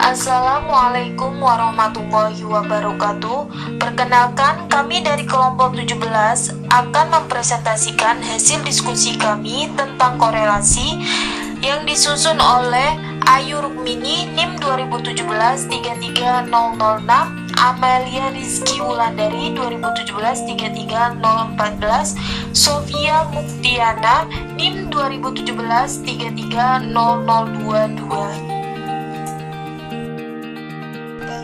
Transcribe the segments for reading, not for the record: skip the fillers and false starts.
Assalamualaikum warahmatullahi wabarakatuh. Perkenalkan, kami dari kelompok 17 akan mempresentasikan hasil diskusi kami tentang korelasi yang disusun oleh Ayu Rukmini NIM 2017 33006, Amelia Rizky Wulandari 2017 33014, Sofia Muktiana NIM 2017 33022.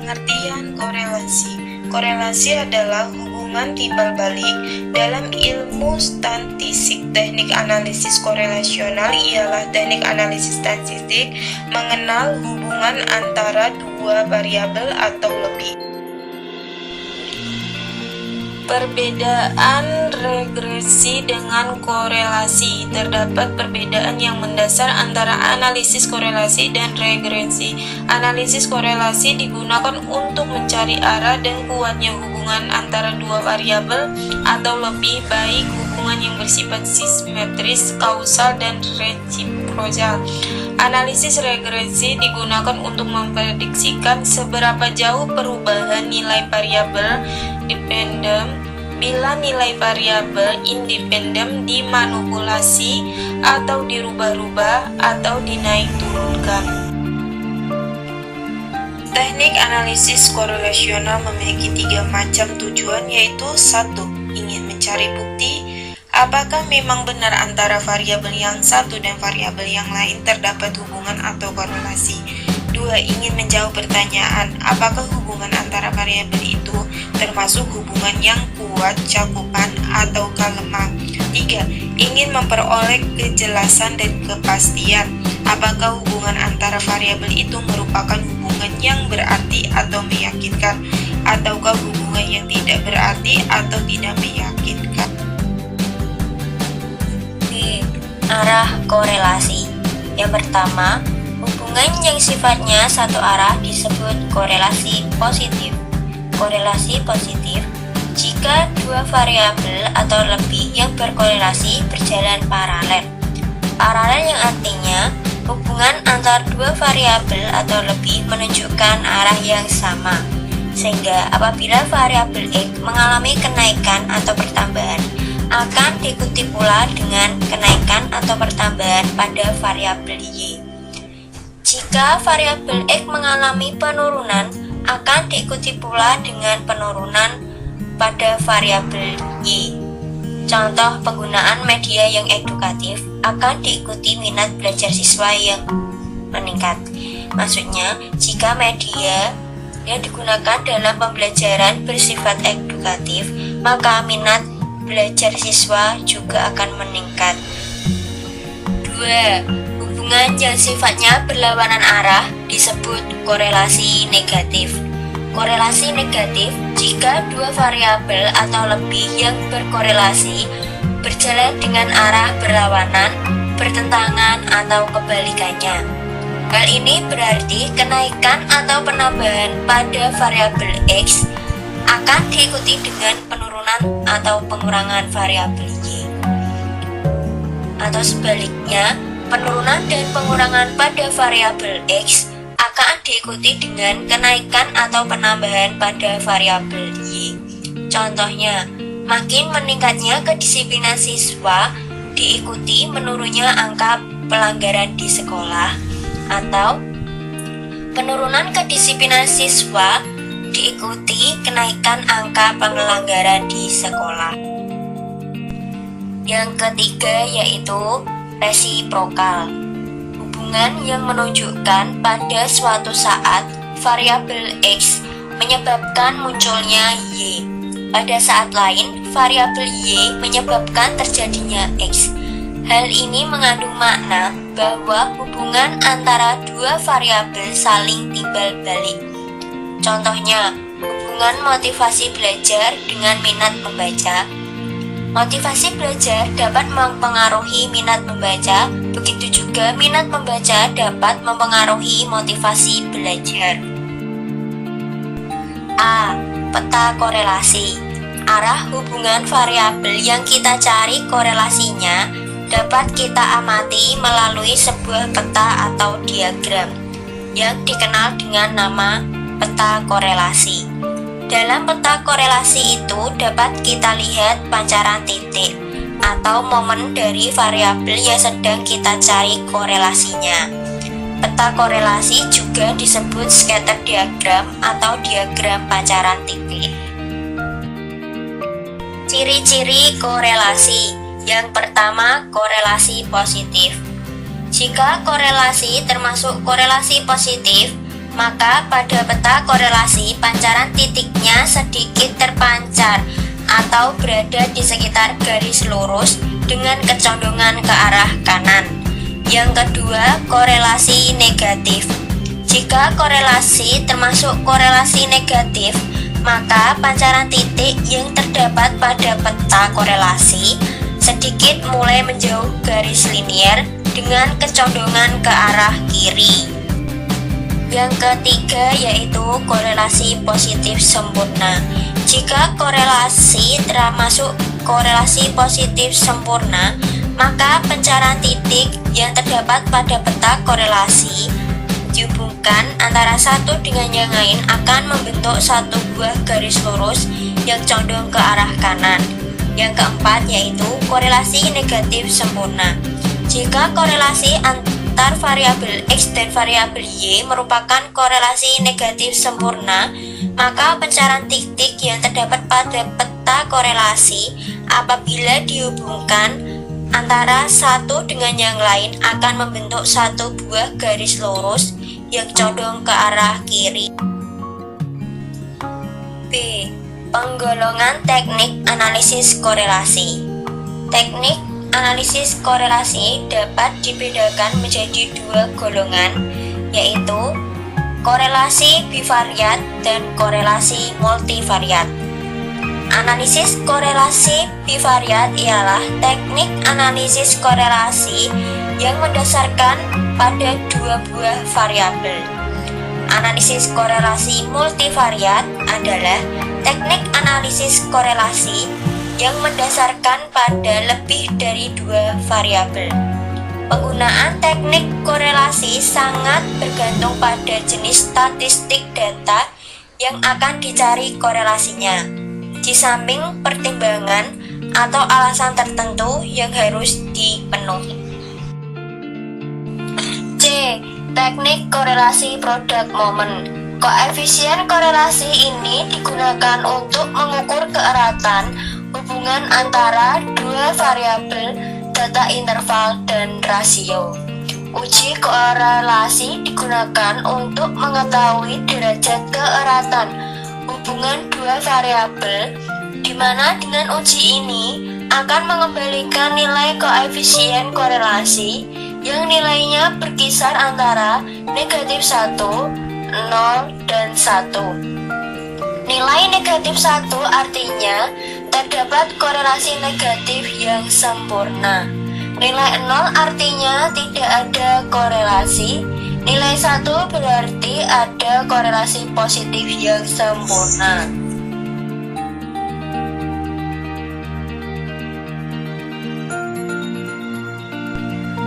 Pengertian korelasi. Korelasi adalah hubungan timbal balik. Dalam ilmu statistik, teknik analisis korelasional ialah teknik analisis statistik mengenal hubungan antara dua variabel atau lebih. Perbedaan regresi dengan korelasi. Terdapat perbedaan yang mendasar antara analisis korelasi dan regresi. Analisis korelasi digunakan untuk mencari arah dan kuatnya hubungan antara dua variabel atau lebih, baik hubungan yang bersifat simetris, kausal, dan resiprokal. Analisis regresi digunakan untuk memprediksikan seberapa jauh perubahan nilai variabel dependen bila nilai variabel independen dimanipulasi atau dirubah-rubah atau dinaik turunkan. Teknik analisis korelasional memiliki 3 macam tujuan, yaitu 1. Ingin mencari bukti apakah memang benar antara variabel yang satu dan variabel yang lain terdapat hubungan atau korelasi. 2. Ingin menjawab pertanyaan, apakah hubungan antara variabel itu termasuk hubungan yang kuat, cakupan, atau lemah. 3. Ingin memperoleh kejelasan dan kepastian, apakah hubungan antara variabel itu merupakan hubungan yang berarti atau meyakinkan, ataukah hubungan yang tidak berarti atau tidak meyakinkan. Arah korelasi. Yang pertama, hubungan yang sifatnya satu arah disebut korelasi positif. Korelasi positif jika dua variabel atau lebih yang berkorelasi berjalan paralel. Paralel yang artinya hubungan antar dua variabel atau lebih menunjukkan arah yang sama, sehingga apabila variabel X mengalami kenaikan atau pertambahan, akan diikuti pula dengan kenaikan atau pertambahan pada variabel Y. Jika variabel X mengalami penurunan, akan diikuti pula dengan penurunan pada variabel Y. Contoh penggunaan media yang edukatif akan diikuti minat belajar siswa yang meningkat. Maksudnya, jika media yang digunakan dalam pembelajaran bersifat edukatif, maka minat belajar siswa juga akan meningkat. 2. Hubungan yang sifatnya berlawanan arah disebut korelasi negatif. Korelasi negatif jika dua variabel atau lebih yang berkorelasi berjalan dengan arah berlawanan, bertentangan, atau kebalikannya. Hal ini berarti kenaikan atau penambahan pada variabel X akan diikuti dengan penurunan atau pengurangan variabel Y. Atau sebaliknya, penurunan dan pengurangan pada variabel X akan diikuti dengan kenaikan atau penambahan pada variabel Y. Contohnya, makin meningkatnya kedisiplinan siswa diikuti menurunnya angka pelanggaran di sekolah, atau penurunan kedisiplinan siswa diikuti kenaikan angka pelanggaran di sekolah. Yang ketiga yaitu resiprokal. Hubungan yang menunjukkan pada suatu saat variabel X menyebabkan munculnya Y. Pada saat lain, variabel Y menyebabkan terjadinya X. Hal ini mengandung makna bahwa hubungan antara dua variabel saling timbal balik. Contohnya, hubungan motivasi belajar dengan minat membaca. Motivasi belajar dapat mempengaruhi minat membaca, begitu juga minat membaca dapat mempengaruhi motivasi belajar. A. Peta korelasi. Arah hubungan variabel yang kita cari korelasinya dapat kita amati melalui sebuah peta atau diagram. yang dikenal dengan nama peta korelasi. Dalam peta korelasi itu dapat kita lihat pancaran titik atau momen dari variabel yang sedang kita cari korelasinya. Peta korelasi juga disebut scatter diagram atau diagram pancaran titik. Ciri-ciri korelasi. Yang pertama, korelasi positif. Jika korelasi termasuk korelasi positif, maka pada peta korelasi pancaran titiknya sedikit terpancar atau berada di sekitar garis lurus dengan kecondongan ke arah kanan. Yang kedua, korelasi negatif. Jika korelasi termasuk korelasi negatif, maka pancaran titik yang terdapat pada peta korelasi sedikit mulai menjauh garis linier dengan kecondongan ke arah kiri. Yang ketiga yaitu korelasi positif sempurna. Jika korelasi termasuk korelasi positif sempurna, maka pancaran titik yang terdapat pada peta korelasi dihubungkan antara satu dengan yang lain akan membentuk satu buah garis lurus yang condong ke arah kanan. Yang keempat yaitu korelasi negatif sempurna. Jika korelasi antar variabel X dan variabel Y merupakan korelasi negatif sempurna, maka pancaran titik yang terdapat pada peta korelasi apabila dihubungkan antara satu dengan yang lain akan membentuk satu buah garis lurus yang condong ke arah kiri. B. Penggolongan teknik analisis korelasi. Teknik analisis korelasi dapat dibedakan menjadi dua golongan, yaitu korelasi bivariat dan korelasi multivariat. Analisis korelasi bivariat ialah teknik analisis korelasi yang mendasarkan pada dua buah variabel. Analisis korelasi multivariat adalah teknik analisis korelasi yang mendasarkan pada lebih dari dua variabel. Penggunaan teknik korelasi sangat bergantung pada jenis statistik data yang akan dicari korelasinya, di samping pertimbangan atau alasan tertentu yang harus dipenuhi. C. Teknik korelasi produk momen. Koefisien korelasi ini digunakan untuk mengukur keeratan hubungan antara dua variabel data interval dan rasio. Uji korelasi digunakan untuk mengetahui derajat keeratan hubungan dua variabel, di mana dengan uji ini akan mengembalikan nilai koefisien korelasi yang nilainya berkisar antara negatif 1, 0, dan 1. Nilai negatif 1 artinya terdapat korelasi negatif yang sempurna. Nilai 0 artinya tidak ada korelasi. Nilai 1 berarti ada korelasi positif yang sempurna.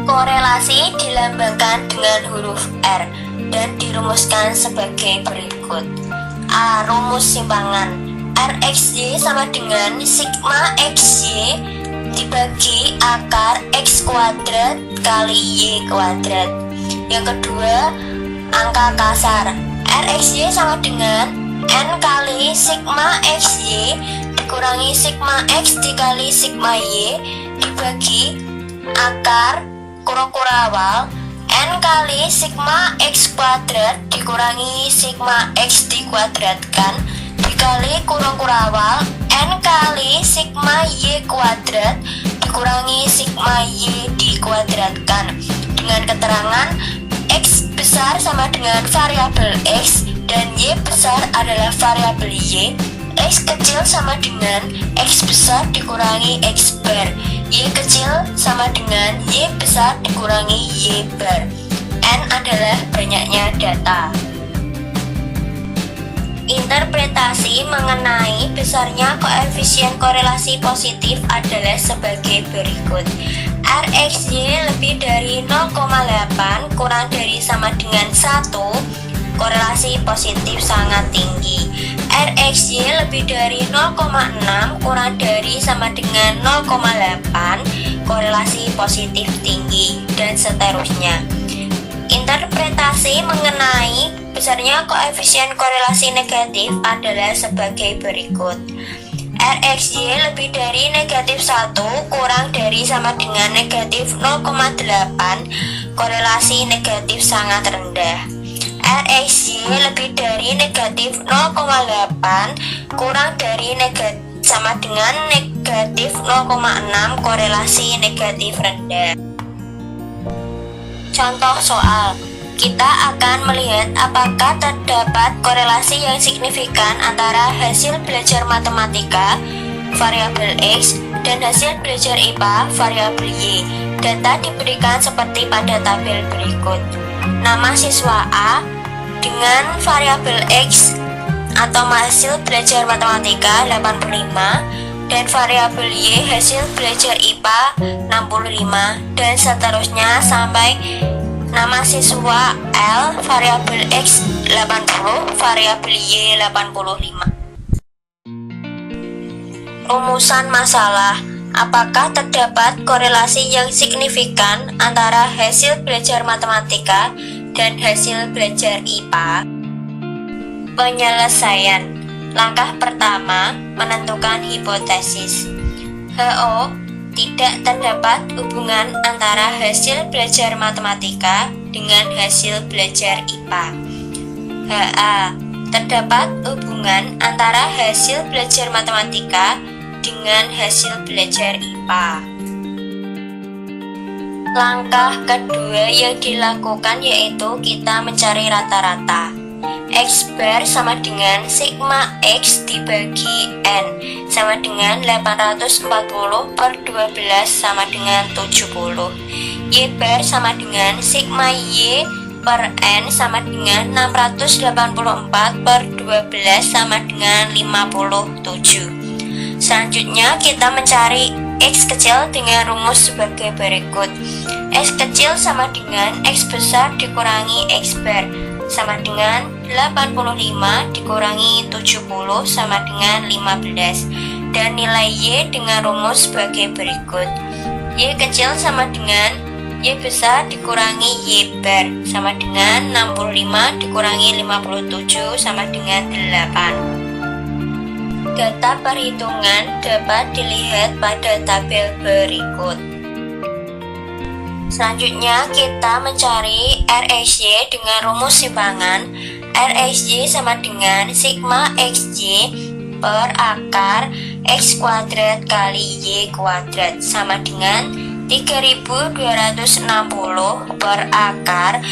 Korelasi dilambangkan dengan huruf R dan dirumuskan sebagai berikut. A. Rumus simpangan. RXY sama dengan sigma XY dibagi akar X kuadrat kali Y kuadrat. Yang kedua, angka kasar. RXY sama dengan N kali sigma XY dikurangi sigma X dikali sigma Y dibagi akar kura-kura awal N kali sigma X kuadrat dikurangi sigma X dikuadratkan dikali kura-kura awal N kali sigma Y kuadrat dikurangi sigma Y dikuadratkan, dengan keterangan X besar sama dengan variabel X dan Y besar adalah variabel Y. X kecil sama dengan X besar dikurangi X bar. Y kecil sama dengan Y besar dikurangi Y bar. N adalah banyaknya data. Interpretasi mengenai besarnya koefisien korelasi positif adalah sebagai berikut. RxY lebih dari 0,8 kurang dari sama dengan 1, korelasi positif sangat tinggi. RxY lebih dari 0,6 kurang dari sama dengan 0,8, korelasi positif tinggi, dan seterusnya. Interpretasi mengenai besarnya koefisien korelasi negatif adalah sebagai berikut. RxY lebih dari negatif 1 kurang dari sama dengan negatif 0,8, korelasi negatif sangat rendah. RxY lebih dari negatif 0,8 kurang dari sama dengan negatif 0,6, korelasi negatif rendah. Contoh soal, kita akan melihat apakah terdapat korelasi yang signifikan antara hasil belajar matematika variabel X dan hasil belajar IPA variabel Y. Data diberikan seperti pada tabel berikut. Nama siswa A dengan variabel X atau hasil belajar matematika 85 dan variabel Y hasil belajar IPA 65, dan seterusnya sampai nama siswa L variabel X 80, variabel Y 85. Rumusan masalah. Apakah terdapat korelasi yang signifikan antara hasil belajar matematika dan hasil belajar IPA? Penyelesaian. Langkah pertama, menentukan hipotesis. HO, tidak terdapat hubungan antara hasil belajar matematika dengan hasil belajar IPA. HA, terdapat hubungan antara hasil belajar matematika dengan hasil belajar IPA. Langkah kedua yang dilakukan yaitu kita mencari rata-rata. X bar sama dengan sigma X dibagi N sama dengan 840 per 12 sama dengan 70. Y bar sama dengan sigma Y per N sama dengan 684 per 12 sama dengan 57. Selanjutnya kita mencari X kecil dengan rumus sebagai berikut. X kecil sama dengan X besar dikurangi X bar sama dengan 85 dikurangi 70 sama dengan 15, dan nilai Y dengan rumus sebagai berikut. Y kecil sama dengan Y besar dikurangi Y bar sama dengan 65 dikurangi 57 sama dengan 8. Data perhitungan dapat dilihat pada tabel berikut. Selanjutnya kita mencari RxY dengan rumus simpangan. RxY sama dengan sigma XY per akar X kuadrat kali Y kuadrat sama dengan 3260 per akar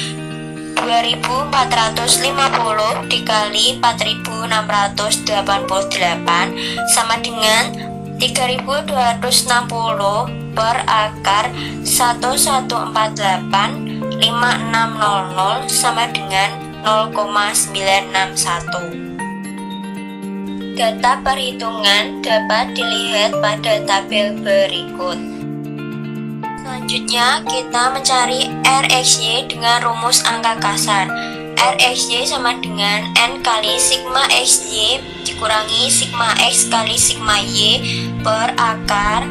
2450 dikali 4688 sama dengan 3260 per akar 1148 5600 sama dengan 0,961. Data perhitungan dapat dilihat pada tabel berikut. Selanjutnya kita mencari RxY dengan rumus angka kasar. RxY sama dengan N kali sigma XY dikurangi sigma X kali sigma Y per akar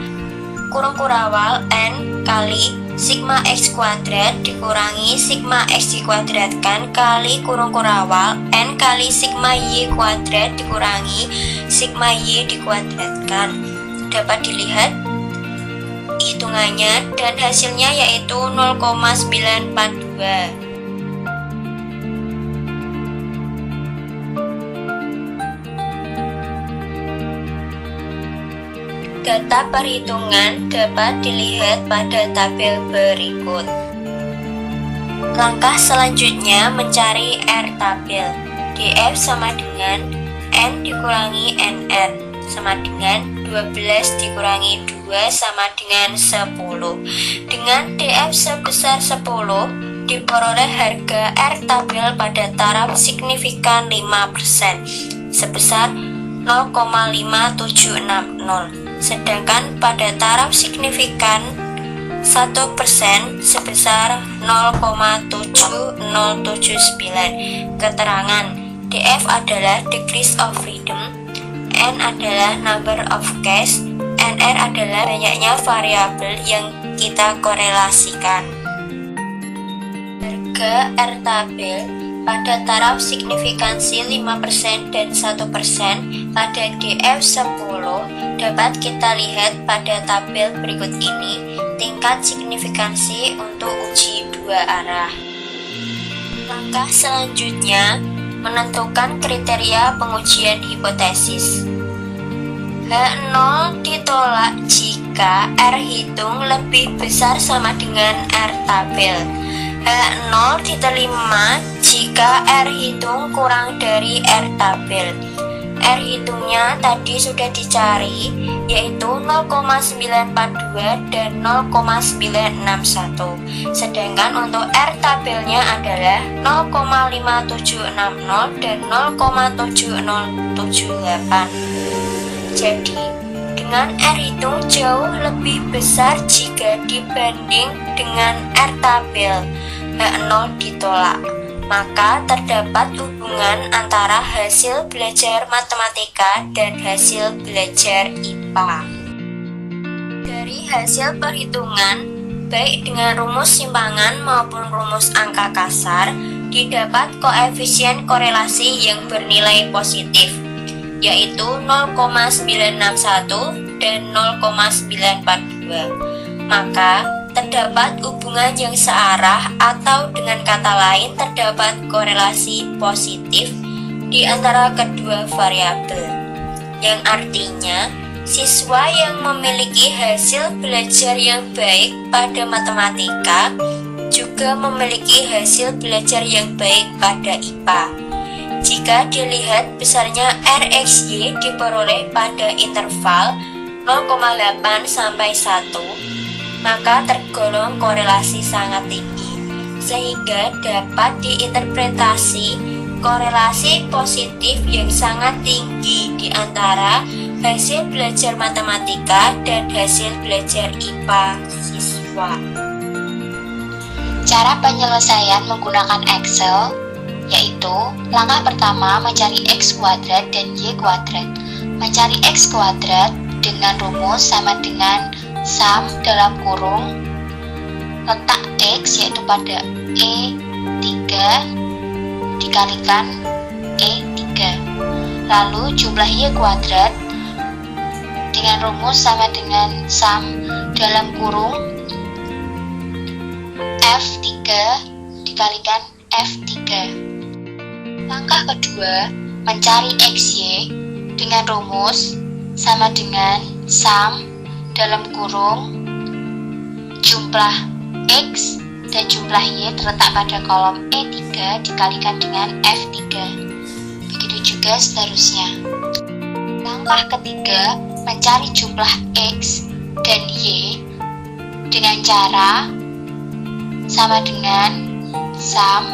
kurung kurawal N kali sigma X kuadrat dikurangi sigma X dikuadratkan kali kurung kurawal N kali sigma Y kuadrat dikurangi sigma Y dikuadratkan. Dapat dilihat hitungannya dan hasilnya yaitu 0,942. Data perhitungan dapat dilihat pada tabel berikut. Langkah selanjutnya mencari R tabel. DF sama dengan N dikurangi NR sama dengan 12 dikurangi 2 sama dengan 10. Dengan DF sebesar 10 diperoleh harga R tabel pada taraf signifikan 5% sebesar 0,5760. Sedangkan pada taraf signifikan 1% sebesar 0,7079. Keterangan: DF adalah degrees of freedom, N adalah number of case, NR adalah banyaknya variabel yang kita korelasikan. Harga R tabel pada taraf signifikansi 5% dan 1% pada DF10 dapat kita lihat pada tabel berikut ini tingkat signifikansi untuk uji dua arah. Langkah selanjutnya, menentukan kriteria pengujian hipotesis. H0 ditolak jika R hitung lebih besar sama dengan R tabel. H0 diterima jika R hitung kurang dari R tabel. R hitungnya tadi sudah dicari, yaitu 0,942 dan 0,961. Sedangkan untuk R tabelnya adalah 0,5760 dan 0,7078. Jadi, dengan R hitung jauh lebih besar jika dibanding dengan R tabel, H0 ditolak. Maka terdapat hubungan antara hasil belajar matematika dan hasil belajar IPA. Dari hasil perhitungan, baik dengan rumus simpangan maupun rumus angka kasar, didapat koefisien korelasi yang bernilai positif, yaitu 0,961 dan 0,942. Maka terdapat hubungan yang searah, atau dengan kata lain terdapat korelasi positif di antara kedua variabel, yang artinya siswa yang memiliki hasil belajar yang baik pada matematika juga memiliki hasil belajar yang baik pada IPA. Jika dilihat besarnya RxY diperoleh pada interval 0,8 sampai 1, maka tergolong korelasi sangat tinggi, sehingga dapat diinterpretasi korelasi positif yang sangat tinggi di antara hasil belajar matematika dan hasil belajar IPA siswa. Cara penyelesaian menggunakan Excel yaitu langkah pertama mencari X kuadrat dan Y kuadrat. Mencari X kuadrat dengan rumus sama dengan sum dalam kurung letak X yaitu pada E3 dikalikan E3, lalu jumlah Y kuadrat dengan rumus sama dengan sum dalam kurung F3 dikalikan F3. Langkah kedua, mencari XY dengan rumus sama dengan sum dalam kurung jumlah X dan jumlah Y terletak pada kolom E3 dikalikan dengan F3. Begitu juga seterusnya. Langkah ketiga, mencari jumlah X dan Y dengan cara sama dengan sum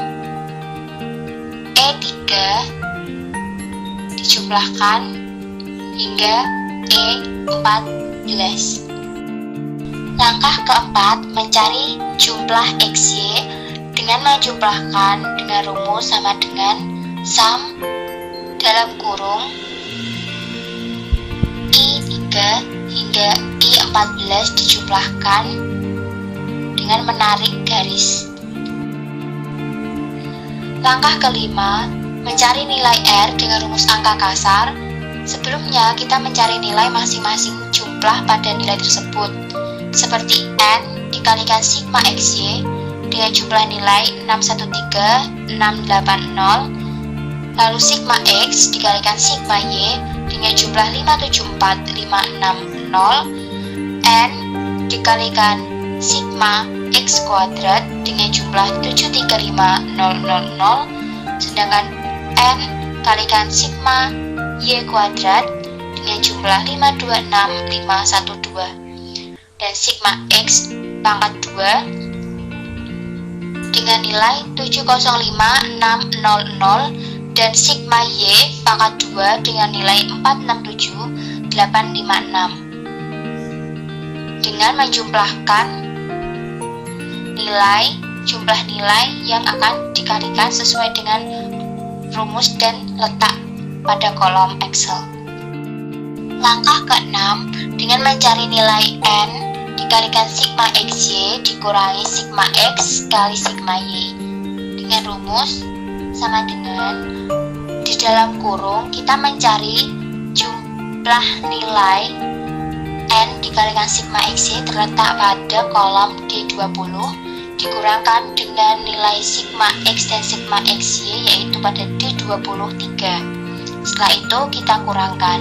E3 dijumlahkan hingga E14. Langkah keempat, mencari jumlah XY dengan menjumlahkan dengan rumus sama dengan sum dalam kurung I3 hingga I14 dijumlahkan dengan menarik garis. Langkah kelima, mencari nilai R dengan rumus angka kasar. Sebelumnya kita mencari nilai masing-masing jumlah pada nilai tersebut, seperti N dikalikan sigma XY dengan jumlah nilai 613680, lalu sigma X dikalikan sigma Y dengan jumlah 574560, N dikalikan sigma X kuadrat dengan jumlah 735000, sedangkan N kalikan sigma Y kuadrat dengan jumlah 526512, dan sigma X pangkat 2 dengan nilai 705600, dan sigma Y pangkat 2 dengan nilai 467856. Dengan menjumlahkan jumlah nilai yang akan dikalikan sesuai dengan rumus dan letak pada kolom Excel. Langkah ke-6, dengan mencari nilai N dikalikan sigma XY dikurangi sigma X kali sigma Y. Dengan rumus sama dengan di dalam kurung kita mencari jumlah nilai N dikalikan sigma XY terletak pada kolom D20 dikurangkan dengan nilai sigma X dan sigma XY yaitu pada D23. Setelah itu kita kurangkan.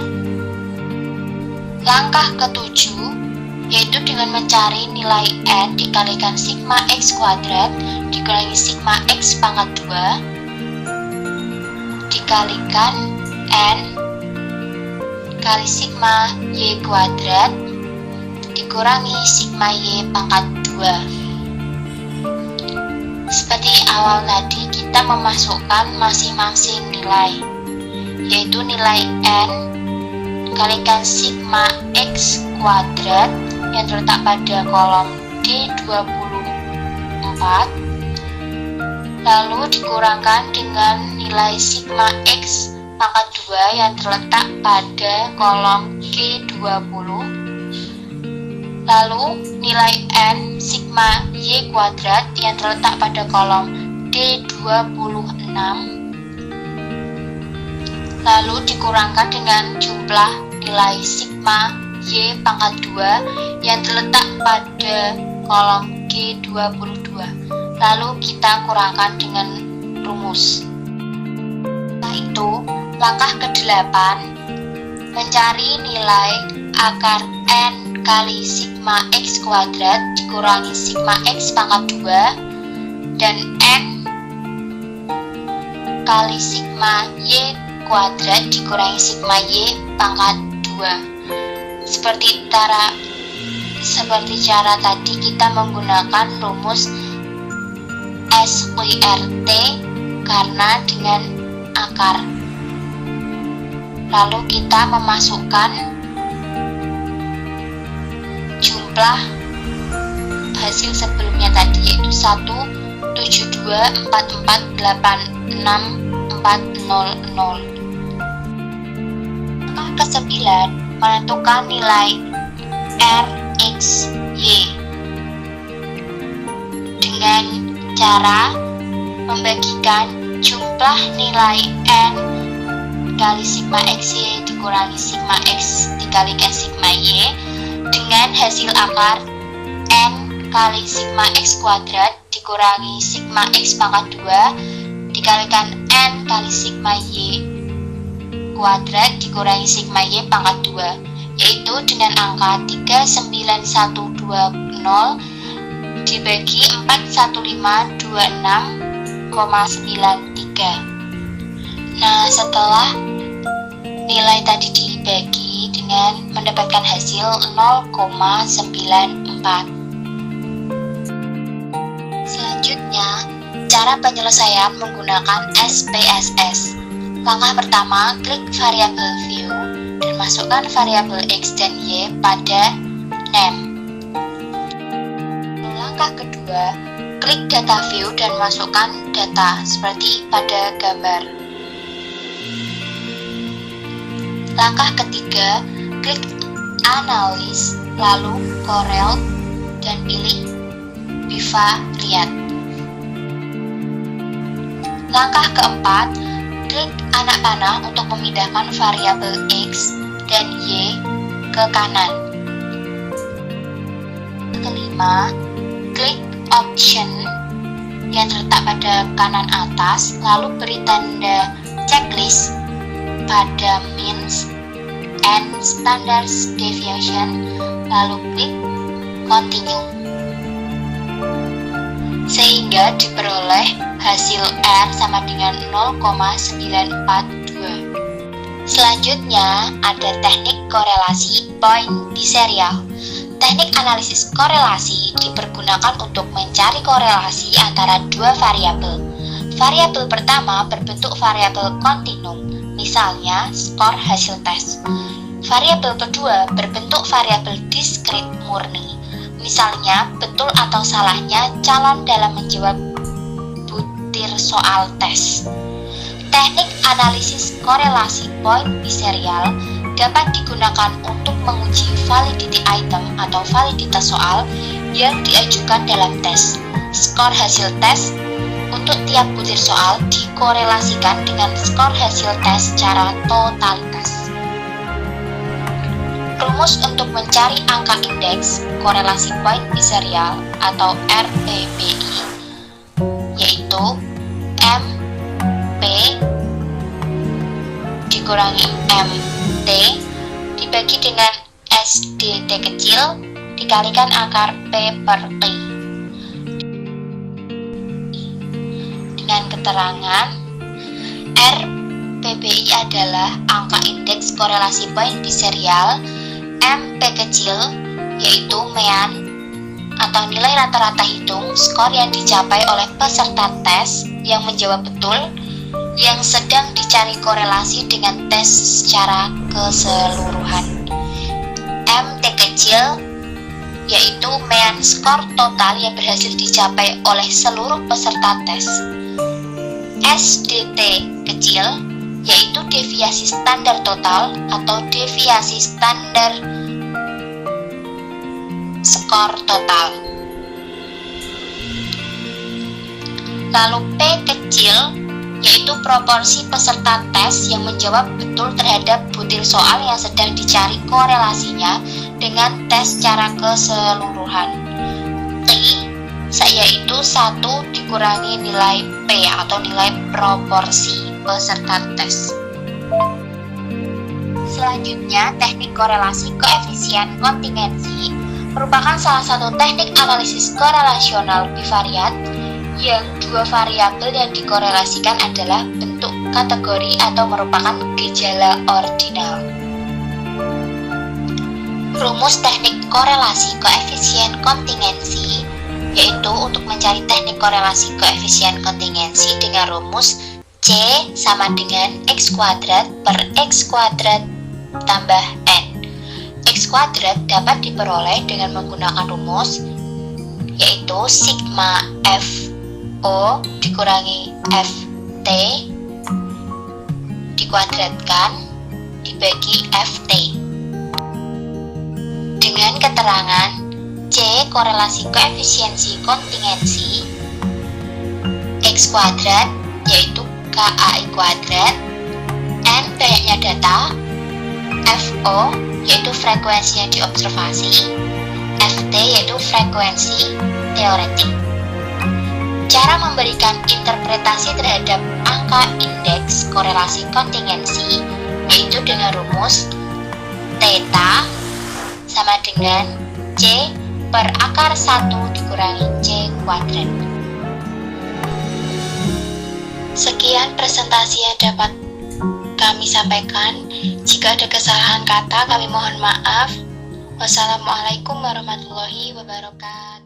Langkah ke-7 yaitu dengan mencari nilai N dikalikan sigma X kuadrat dikurangi sigma X pangkat 2 dikalikan N kali sigma Y kuadrat dikurangi sigma Y pangkat 2. Seperti awal tadi kita memasukkan masing-masing nilai, yaitu nilai N dikalikan sigma X kuadrat yang terletak pada kolom D24 lalu dikurangkan dengan nilai sigma X pangkat 2 yang terletak pada kolom G20 lalu nilai N sigma Y kuadrat yang terletak pada kolom D26 lalu dikurangkan dengan jumlah nilai sigma Y pangkat 2 yang terletak pada kolom G22 lalu kita kurangkan dengan rumus. Setelah itu langkah ke-8 mencari nilai akar N kali sigma X kuadrat dikurangi sigma X pangkat 2 dan N kali sigma Y kuadrat dikurangi sigma Y pangkat 2. Seperti cara tadi kita menggunakan rumus SQRT karena dengan akar. Lalu kita memasukkan jumlah hasil sebelumnya tadi yaitu 1724486 400. Langkah ke-9 menentukan nilai RXY dengan cara membagikan jumlah nilai N kali sigma XY dikurangi sigma X dikalikan sigma Y dengan hasil akar N kali sigma X kuadrat dikurangi sigma X pangkat 2 dikalikan N kali sigma Y kuadrat dikurangi sigma Y pangkat 2 yaitu dengan angka 39120 dibagi 41526,93. Nah, setelah nilai tadi dibagi dengan mendapatkan hasil 0,94. Selanjutnya, cara penyelesaian menggunakan SPSS. Langkah pertama, klik variabel view dan masukkan variabel X dan Y pada name. Langkah kedua, klik data view dan masukkan data seperti pada gambar. Langkah ketiga, klik analysis, lalu Corel dan pilih bivariat. Langkah keempat, klik anak panah untuk memindahkan variabel X dan Y ke kanan. Kelima, klik option yang terletak pada kanan atas, lalu beri tanda checklist pada means and standard deviation, lalu klik continue. Sehingga diperoleh hasil R sama dengan 0,942. Selanjutnya ada teknik korelasi point di serial. Teknik analisis korelasi dipergunakan untuk mencari korelasi antara dua variabel. Variabel pertama berbentuk variabel kontinum, misalnya skor hasil tes. Variabel kedua berbentuk variabel diskrit murni, Misalnya, betul atau salahnya calon dalam menjawab butir soal tes. Teknik analisis korelasi poin biserial dapat digunakan untuk menguji validity item atau validitas soal yang diajukan dalam tes. Skor hasil tes untuk tiap butir soal dikorelasikan dengan skor hasil tes secara totalitas. Rumus untuk mencari angka indeks korelasi poin biserial atau RPBI yaitu MP dikurangi MT dibagi dengan SDT kecil dikalikan akar P per T. Dengan keterangan RPBI adalah angka indeks korelasi poin biserial, MP kecil yaitu mean atau nilai rata-rata hitung skor yang dicapai oleh peserta tes yang menjawab betul yang sedang dicari korelasi dengan tes secara keseluruhan. MT kecil yaitu mean skor total yang berhasil dicapai oleh seluruh peserta tes. SDT kecil yaitu deviasi standar total atau deviasi standar skor total. Lalu P kecil yaitu proporsi peserta tes yang menjawab betul terhadap butir soal yang sedang dicari korelasinya dengan tes secara keseluruhan. T yaitu 1 dikurangi nilai P atau nilai proporsi peserta tes. Selanjutnya, teknik korelasi koefisien kontingensi merupakan salah satu teknik analisis korelasional bivariat yang dua variabel yang dikorelasikan adalah bentuk kategori atau merupakan gejala ordinal. Rumus teknik korelasi koefisien kontingensi yaitu untuk mencari teknik korelasi koefisien kontingensi dengan rumus C sama dengan X kuadrat per X kuadrat tambah N. X kuadrat dapat diperoleh dengan menggunakan rumus yaitu sigma FO dikurangi FT dikuadratkan dibagi FT. Dengan keterangan C korelasi koefisiensi kontingensi X kuadrat yaitu KAI kuadrat, N banyaknya data, FO yaitu frekuensi yang diobservasi, FT yaitu frekuensi teoretik. Cara memberikan interpretasi terhadap angka indeks korelasi kontingensi yaitu dengan rumus theta sama dengan C per akar 1 dikurangi C kuadrat. Sekian presentasi yang dapat kami sampaikan. Jika ada kesalahan kata, kami mohon maaf. Wassalamualaikum warahmatullahi wabarakatuh.